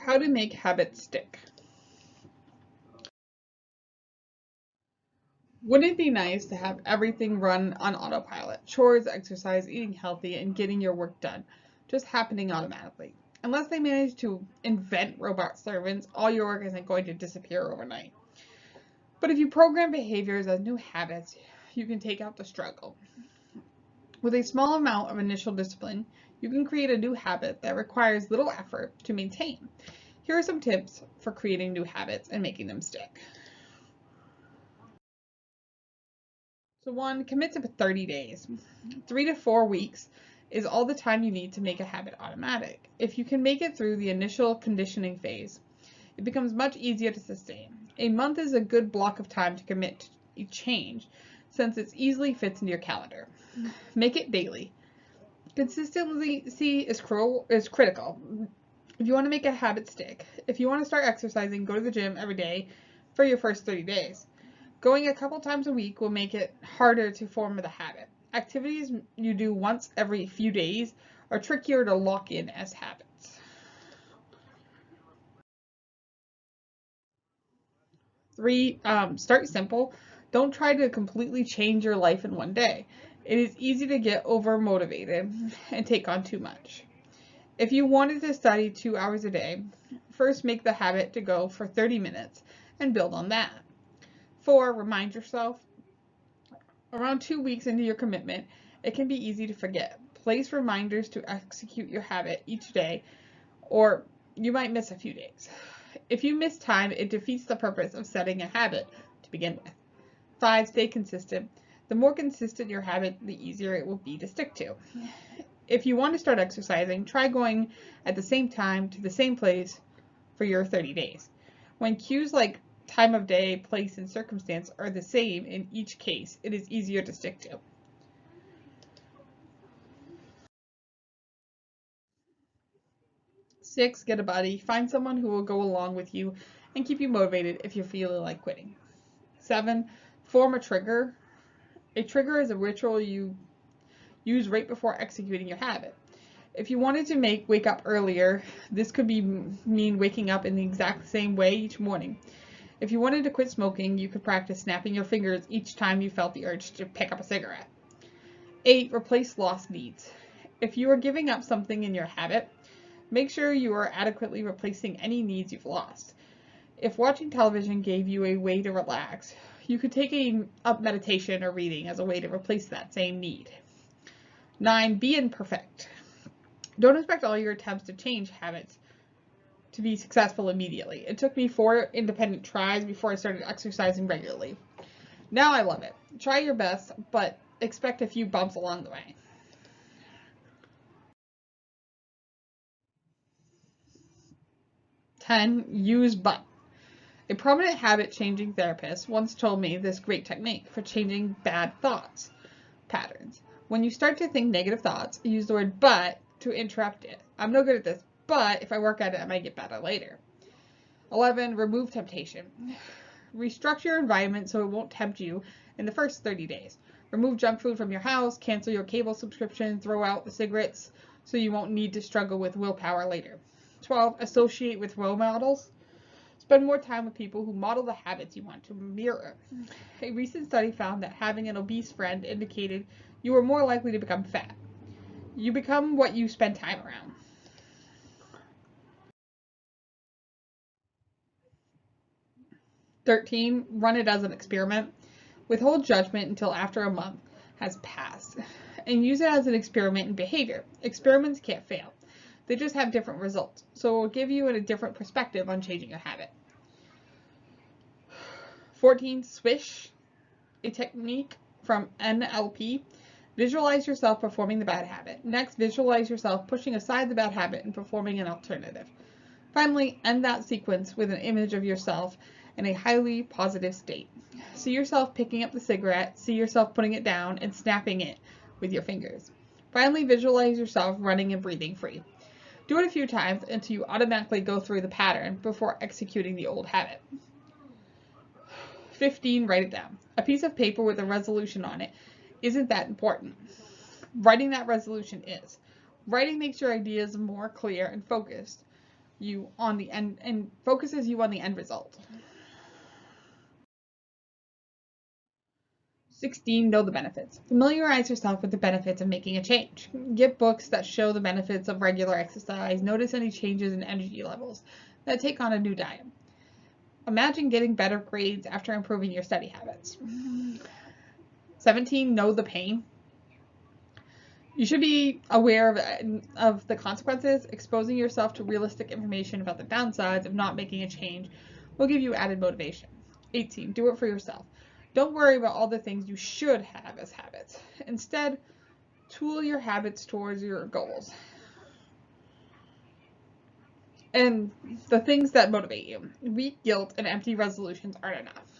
How to make habits stick. Wouldn't it be nice to have everything run on autopilot? Chores, exercise, eating healthy, and getting your work done just happening automatically. Unless they manage to invent robot servants, all your work isn't going to disappear overnight. But if you program behaviors as new habits, you can take out the struggle. With a small amount of initial discipline, you can create a new habit that requires little effort to maintain. Here are some tips for creating new habits and making them stick. So 1, commit to 30 days. 3 to 4 weeks is all the time you need to make a habit automatic. If you can make it through the initial conditioning phase, it becomes much easier to sustain. A month is a good block of time to commit to a change since it easily fits into your calendar. Make it daily. Consistency is critical. If you want to make a habit stick, if you want to start exercising, go to the gym every day for your first 30 days. Going a couple times a week will make it harder to form the habit. Activities you do once every few days are trickier to lock in as habits. 3, start simple. Don't try to completely change your life in one day. It is easy to get over motivated and take on too much. If you wanted to study 2 hours a day, first make the habit to go for 30 minutes and build on that. 4, remind yourself. Around 2 weeks into your commitment, it can be easy to forget. Place reminders to execute your habit each day, or you might miss a few days. If you miss time, it defeats the purpose of setting a habit to begin with. 5, stay consistent. The more consistent your habit, the easier it will be to stick to. If you want to start exercising, try going at the same time to the same place for your 30 days. When cues like time of day, place, and circumstance are the same in each case, it is easier to stick to. 6, get a buddy. Find someone who will go along with you and keep you motivated if you're feeling like quitting. 7, form a trigger. A trigger is a ritual you use right before executing your habit. If you wanted to wake up earlier, this could mean waking up in the exact same way each morning. If you wanted to quit smoking, you could practice snapping your fingers each time you felt the urge to pick up a cigarette. 8, replace lost needs. If you are giving up something in your habit, make sure you are adequately replacing any needs you've lost. If watching television gave you a way to relax, you could take up meditation or reading as a way to replace that same need. 9, be imperfect. Don't expect all your attempts to change habits to be successful immediately. It took me 4 independent tries before I started exercising regularly. Now I love it. Try your best, but expect a few bumps along the way. 10, use but. A prominent habit-changing therapist once told me this great technique for changing bad thoughts patterns. When you start to think negative thoughts, use the word but to interrupt it. I'm no good at this, but if I work at it, I might get better later. 11, remove temptation. Restructure your environment so it won't tempt you in the first 30 days. Remove junk food from your house, cancel your cable subscription, throw out the cigarettes so you won't need to struggle with willpower later. 12, associate with role models. Spend more time with people who model the habits you want to mirror. A recent study found that having an obese friend indicated you were more likely to become fat. You become what you spend time around. 13, run it as an experiment. Withhold judgment until after a month has passed and use it as an experiment in behavior. Experiments can't fail. They just have different results, so it will give you a different perspective on changing your habit. 14, swish, a technique from NLP. Visualize yourself performing the bad habit. Next, visualize yourself pushing aside the bad habit and performing an alternative. Finally, end that sequence with an image of yourself in a highly positive state. See yourself picking up the cigarette, see yourself putting it down and snapping it with your fingers. Finally, visualize yourself running and breathing free. Do it a few times until you automatically go through the pattern before executing the old habit. 15, write it down. A piece of paper with a resolution on it isn't that important. Writing that resolution is. Writing makes your ideas more clear and focused. you on the end and focuses you on the end result. 16, know the benefits. Familiarize yourself with the benefits of making a change. Get books that show the benefits of regular exercise. Notice any changes in energy levels that take on a new diet. Imagine getting better grades after improving your study habits. 17, know the pain. You should be aware of the consequences. Exposing yourself to realistic information about the downsides of not making a change will give you added motivation. 18, do it for yourself. Don't worry about all the things you should have as habits. Instead, tool your habits towards your goals and the things that motivate you. Weak guilt and empty resolutions aren't enough.